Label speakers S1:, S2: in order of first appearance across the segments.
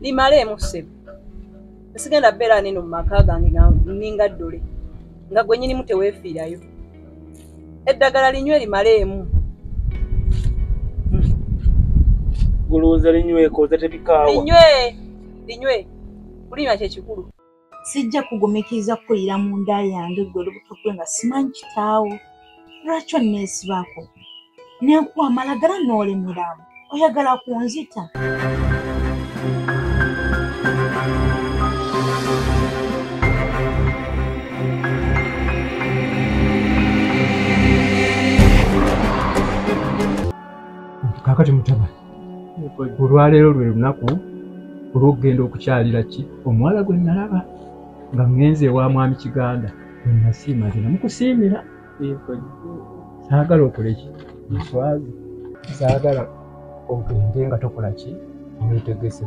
S1: Limaleemu ssebo. Sigenda beera neno mu maka gange ninga ddole nga gwe nnyinimu teweefiirayo. Eddagala linywe limaleemu.
S2: Gulowooza linyweko oza tebikaawa?
S1: Linywe. Kulinywa kye kikulu.
S3: Sijja kugumikiriza kukulira mu nda yange gwe olubuto gwe nga simanyi kitaawo. Lwaki onneesibaako? Nenkuwa amalagala n'olemeramu. Oyagala kunzita?
S4: Kakati mutabani, olwaleero lwe lunaku olw'okugenda okukyalira ki omuwala gwe nalaba nga ngenze ewa mwami Kiganda gwe nasiima nti namukusiimira. Saagala okole ki? Nswazi. Saagala ogende nga tokola ki? Weetegese.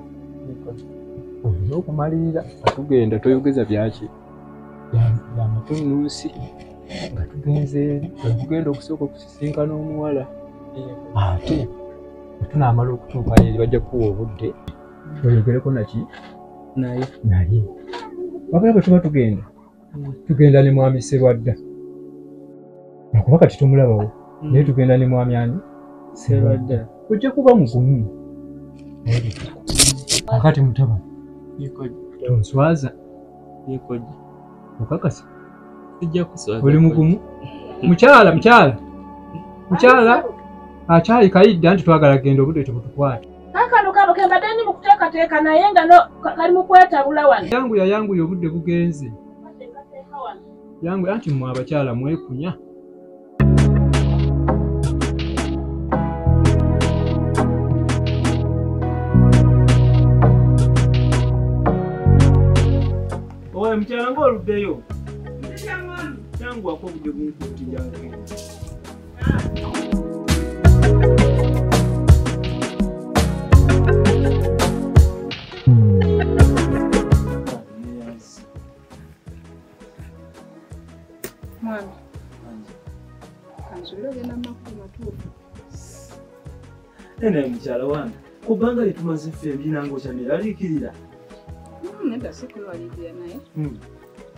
S4: Olina okumalirira nga tugenda toyogeza byaki byamatunuusi nga tugenze eri tugenda okusooka okusisinkana omuwala. Ate tunaamala okutuukayo eri bajja kuwa obudde oyogereko naki naye wabula bwe tuba tugenda ne mwami Serwadda lwakuba kati tumulabawo naye tugenda ne mwami ani Serwadda ojja kuba mugumu. Akati mutabani tonswaza okakasa oli mugumu. Mukyala akyali kayidda nti twagala genda obudde tebutukwata.
S5: Kakano kabo kembadde ndi mu kuteekateeka naye nga kali mu kwetabula wano.
S4: Yanguya obudde bugenze. Yanguya anti mmwe abakyala mwekunya.
S2: Owe mukyala ng'oluddeyo. Yanguwako obudde bunkuttira.
S5: Mwami. Kanzulo gena makulu matuufu.
S2: Naye mukyala wange ku bbanga lye tumaze ffembi nange okyamiraliikirira.
S5: Nedda sikulwalirira naye.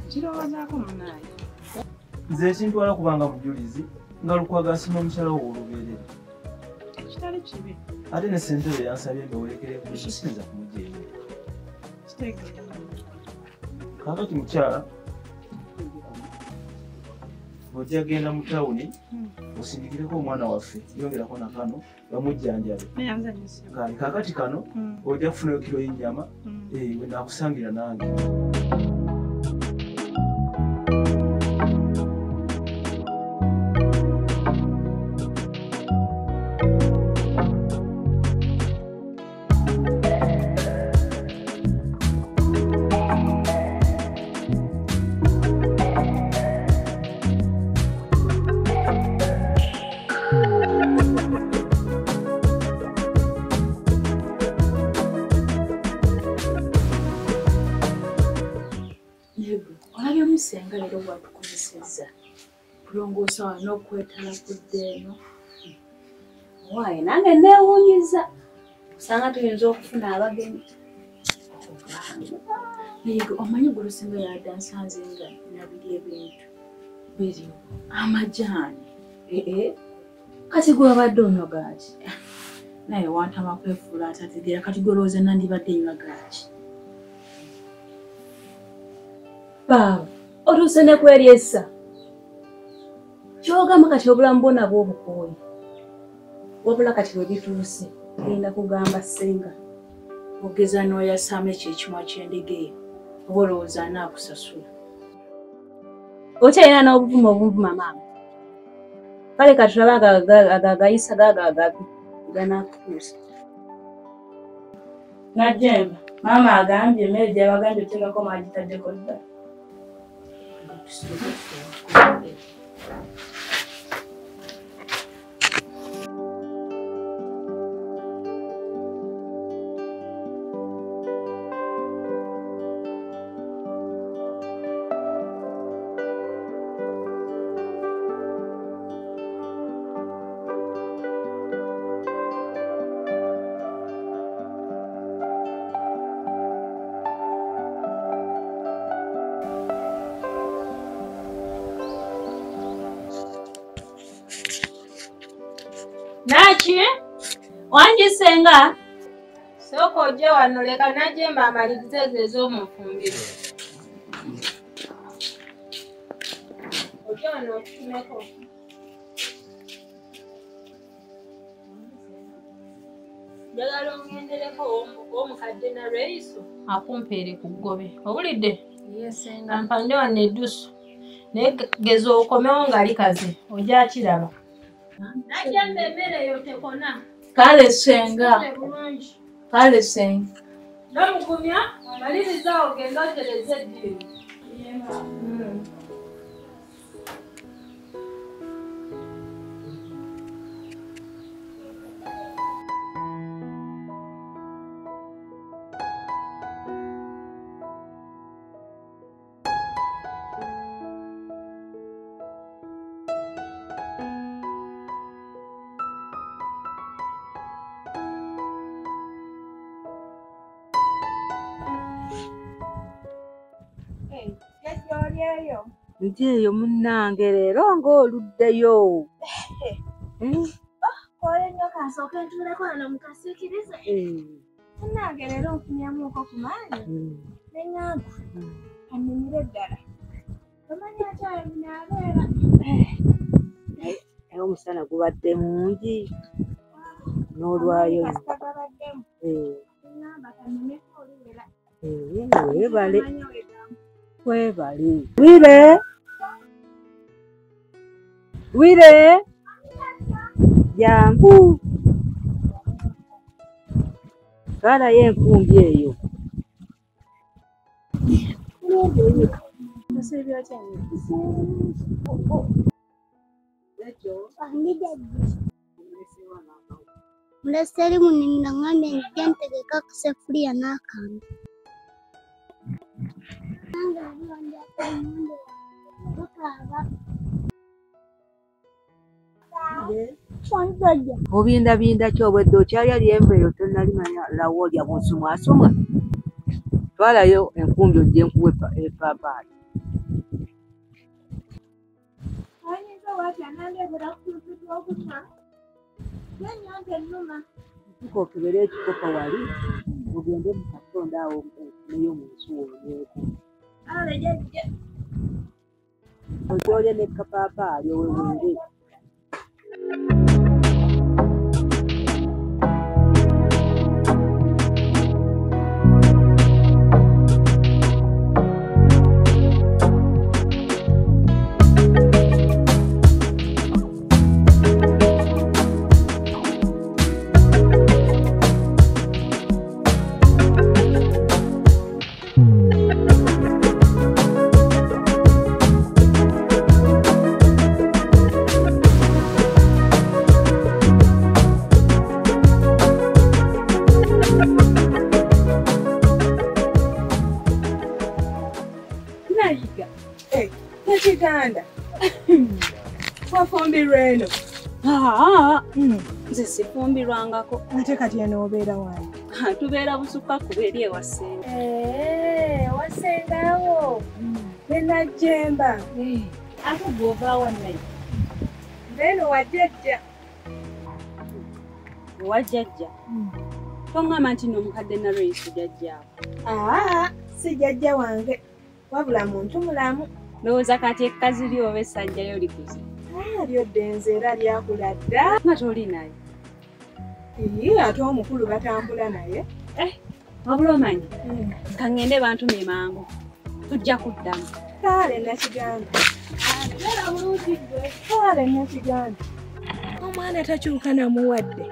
S5: Kirowoozaako munaaye.
S2: Nze ekintwala kubanga bujulizi nga Lukwago asima omukyala wo olubeerera.
S5: Kitali kibi.
S2: Ate ne ssentebe yansabye mbewerekereko siyinza kumujeema.
S5: Kitegeera.
S2: Kaakati mukyala ojja genda mu tawuni osindikireko omwana waffe yongerako na kano bamujjanjabe. Kaakati kano ojja kufunayo kiro y'ennyama we naakusangira nange.
S3: Senga lero bwatukozesezza kulongoosa wano okwetala kudde eno.
S6: Waaye nange neewuunyiza osanga tuyinza okufuna abagenyi.
S3: Naye omanyi gwe Lusenga yadda nsanze nga nabiri ebintu biri amajaani.
S6: Kati gwe wabadde onywa gaaki?
S3: Naye wantama kwefuula atategeera kati gwe olowooza nandibadde nywa gaaki.
S6: Baaba otuuse ne kweryessa. Kyogamba kati obulamu bwonna bw'obukooye. Wabula kati we bituuse genda kugamba Ssenga.
S3: Ogeza n'oyasaamu ekyekimwa ky'endege eyo oba olowooza anaakusasula.
S6: Okyalina n'obuvumu obunvuma maama. Kale kati tulaba agagayisa gaagagabi ganaakutuusa.
S5: Najjemba maama agambye emmere gy'abagambye oteekako maagitaddeko dda. Naki?
S6: Wanjisenga?
S5: Soko ojje wano leka Najjemba amalirize ez'omufumbiro. Ojje wano okitumeko. Njagala ongendereko omukadde na Reiso akumpeere ku ggobe. Owulidde? Yesenga. Ampande wano eddusu. Naye geza okomewo nga likaze. Ojja akiraba. Najjemba emmere eyo tekona.
S6: Kale senga. Kale senga.
S5: Nomugumya maliriza ogenda otereze eddiru.
S3: Nti eyo munnange leero ng'oluddeyo.
S7: Kole nnyo kansooka entuuleko wano mukasiikirize. Munnange leero nfunyamuuko ku maanyi. Ne ŋŋamba annimire ddala. Omanyi akyala binaabeera.
S3: Naye omusana gubadde mungi. N'olwayo.
S7: Kasita gabaddemu. Ŋŋamba kannimeko oluwera.
S3: Weebale. Webale. Wire jangu kalayo enkumbi eyo.
S7: Mulese eri munninda ngambye njja ntegeka akaseffuliya n'akambe. Obindabinda ki obwedde okyalya lyembeero tonnalimanya lawo olya bunsumwasumwa. Twalayo enkumbi ojje nkuwe epaapaali. Tukokebera ekikopo wali ogende mu katonda awo neyo mu nsi woonyeeko. Okyolye ne kapaapaali owewere. Tekiganda twafumbirwa eno.
S6: Nze sifumbirwangako.
S7: Ate kati eno obeera wano?
S6: Tubeera busukka kuba eri ewasenga.
S7: Wasengawo ne Najjemba.
S6: Ate gw'ovaawo naye?
S7: Nzeeno wajjajja.
S6: Owajjajja? Toŋŋamba nti n'omukadde na Reiso jjajjaawo.
S7: Si jjajja wange wabula muntu mulamu.
S6: Ndowooza kati ekkazi lyo oba essajjayo likuze.
S7: Lyodde nze era lyakula dda.
S6: Nga toli naye?
S7: Ate omukulu batambula naye.
S6: Wabula omanyi ka ŋŋende bantumye mangu tujja kuddamu.
S7: Kale nakiganda. Era bulungi ggwe. Kale nakiganda. Omwana takyuka namuwadde.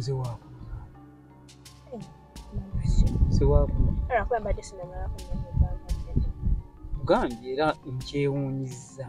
S4: oze wako si wako mugambye era nkyewuunyiza.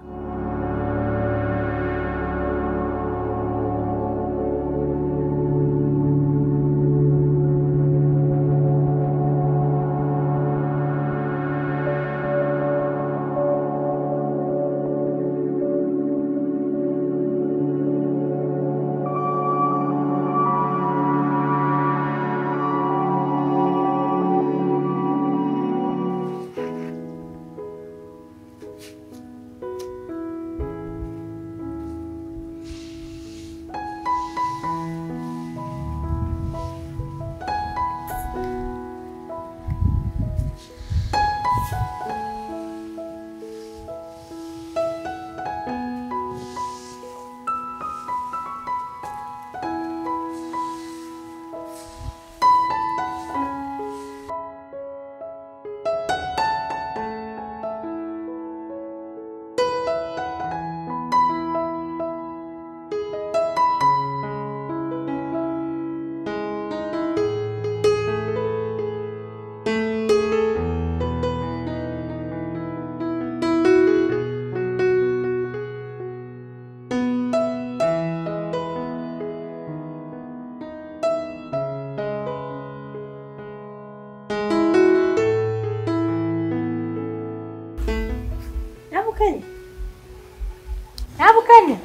S7: Nabukanya.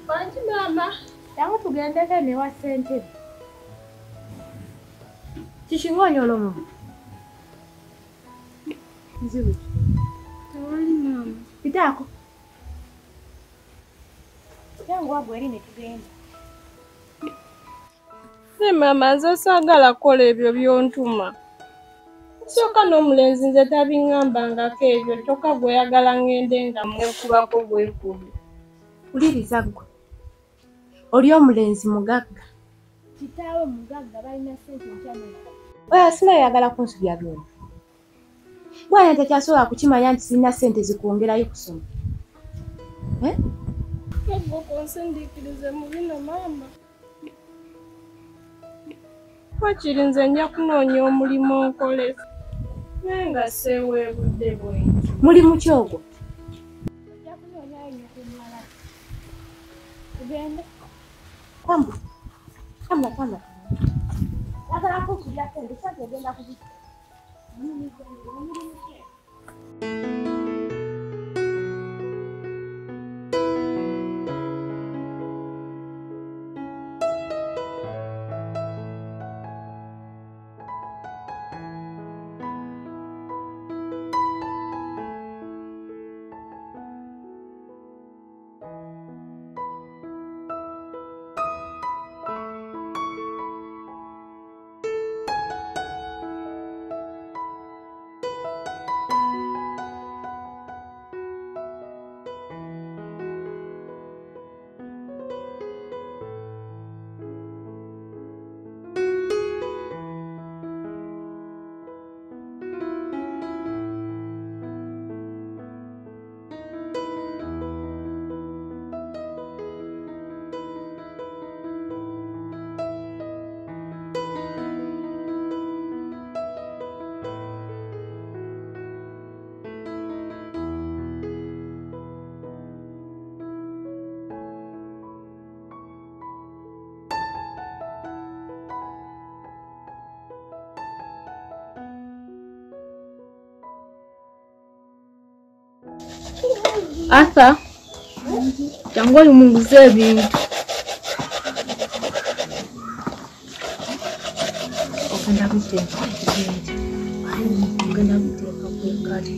S7: Banji mama. Tangu tugendeke ne wa sente. Kishingonyo lomo. Nzibu. Tawali mama. Pitako. Yangu abweri ne tugenda.
S8: Ne mama nze saagala kola ebyo byontuma. Soka n'omulenzi nze tabingambangako ebyo toka gweyagala ngende nga mwekubako bwekubi.
S7: Uliriza gwe. Oli omulenzi mugagga. Kitaawe mugagga balina sente nkyamala. Oya sinayagala kunsubya byonna. Bwana takyasobola kukimanya nti sirina sente zikwongerayo kusoma.
S8: Nabwo konsindiikirize mu bino maama. Wakiri nze nja kunoonya omulimu onkole. Naye nga seeweebudde bwenti.
S7: Mulimu ki ogwo? Ojja kunoonyayo nyokumala. Tugende. Kamba. Yagala kunsubya sente sente egenda kuzita.
S8: Asa. Jango yumunguze ebintu. Okanda kuteeka ebintu. Okanda kuteeka kwekali.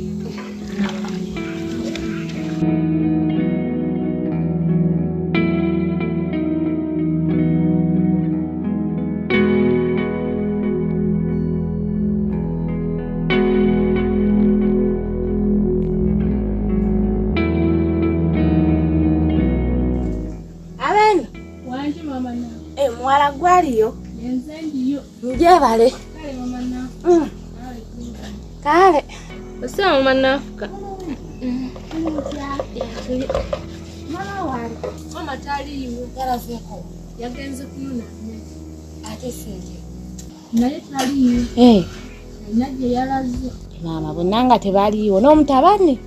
S7: Mwala gwaliyo.
S8: Yenzendiyo.
S7: Njebale.
S8: Kale mama nafuka.
S7: Kale.
S8: Ose mama nafuka.
S7: Mama wali.
S8: Mama tali yiwe.
S7: Yarazeko.
S8: Yagenze kununa.
S7: Ate sinje.
S8: Naye taliyo. Alina gye yalaze.
S7: Maama bonna nga tebaliiwo n'omutabani.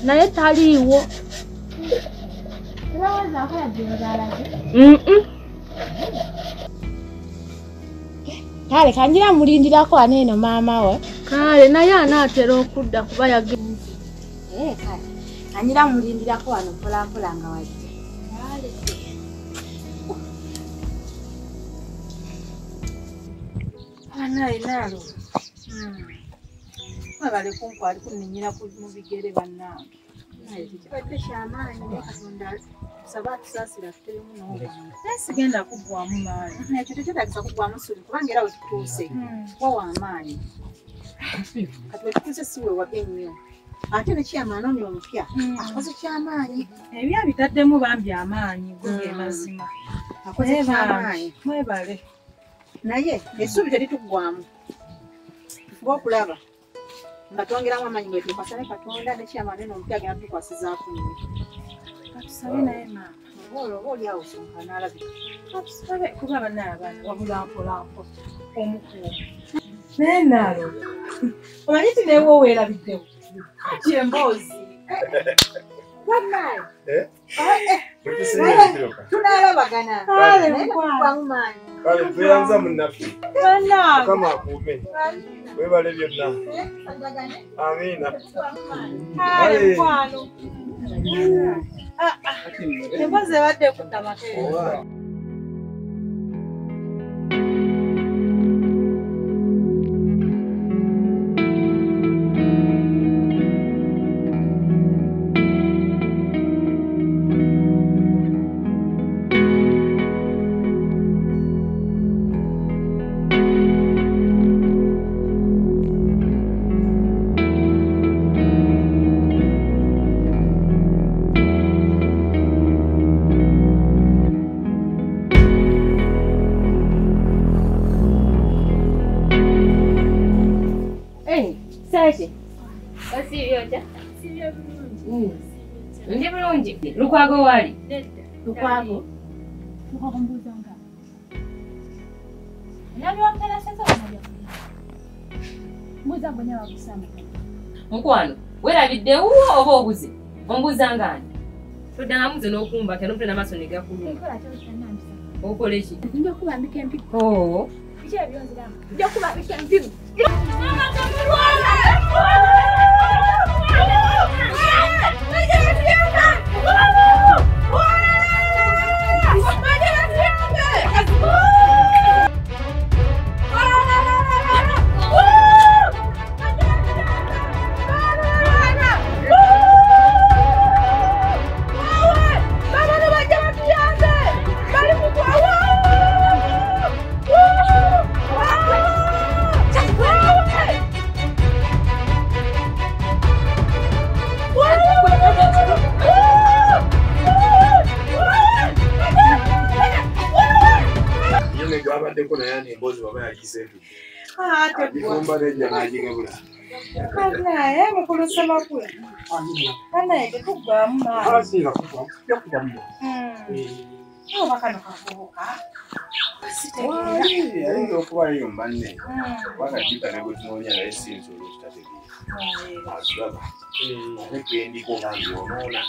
S8: Naye taliiwo.
S7: Olowooza akola gye baalaze? Kale kanjira mulindirako wano eno maama we.
S8: Kale naye anaatera okudda kuba yagenze.
S7: Kale kanjira mulindirako wano mpolampola nga wajja.
S1: Naalo. Mwebale kunkwali kunninyira mu bigere bannange. Kibadde kyamaanyi naye Katonda tusaba atusaasira tuteremu n'obwangu. Naye sigenda kuggwamu maanyi. Ekyo tekyetagisa kuggwamu ssuubi kubanga era we tutuuse wawa amaanyi. Kati we tutuuse si we wage nnyo. Ate ne kyamaanoni omupya akoze kyamaanyi. Ebya bitaddemu bambi amaanyi ge mazima. Akoze kyamaanyi. Mwebale. Naye essuubi terituggwamu. Fuba okulaba nga twongeramu amaanyi bwe tukasale Katonda ne kyamaanyi n'omupya agenda tukwasizaako nnyo. Katusabe naye maama. Oba oli awo sonka n'alabika. Katusabe kuba abana abaana wabula mpolampola omukuuma. Naye Naalo, omanyi ti neewe weerabiddewo. Kati emboozi. Wannaayo. Tunaalabagana. Kale mukwano maanyi.
S9: Kale tuyanza munnaffe.
S1: Bannange.
S9: Mukama akuume. Weebale byonna. Amiina.
S1: Kale mukwano. Emboozi ebadde kudda makeera.
S6: Ndi bulungi. Lukwago wali?
S7: Lukwago? Lukwago mbuuza nga. Nani wamutala senza wamabya kulya? Mbuuza gwe nyawa kusamba.
S6: Mukwano, werabiddewo oba obuze? Ombuuza ngani? Todanga muze n'okumba kya n'omutwe n'amaaso ne gakuluma.
S7: Nkola kyose nambisa.
S6: Okola ki?
S7: Nja kubambika empigo.
S6: Oo.
S7: Biki ebyonziramu? Nja kubambika empigo.
S9: Gwabaddeko naye ani emboozi baba yagiseetu.
S1: Tegwa.
S9: Nejja n'agigabula.
S1: Naye mukulusa makula. Naye tetuggwamu maanyi.
S9: Singa kuggwamu. Yakubamu.
S1: Oba kano kavubuka.
S9: Ayinza okuba yiyo mbanne. Kubanga jjukka ne gwe tunoonya naye si nsolo ekitategeera. Asiraba. Ate kendiko nga mbyonoona.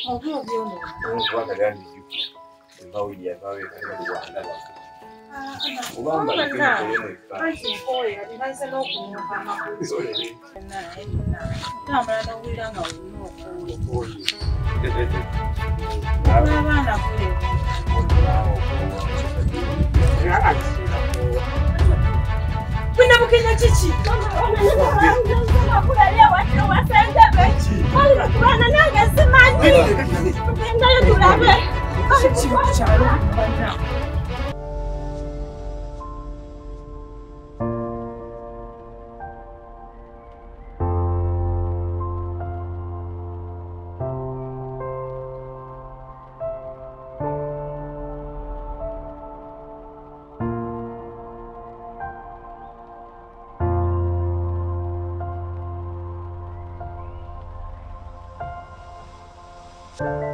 S1: Oba obyonoona.
S9: Kubanga lyandijjukira. Embawo yavayo ekali mu Rwanda lwaffe. Obamba
S1: anti nkooya limaze n'okunyuka amakulu. Tambula n'owulira nga olina okuwuula. Abaana kuleba. Kwina bukenya kiki? Kubana nange simanyi. Tugendayo tulabe. Kiki mukyalo bana.
S7: Thank you.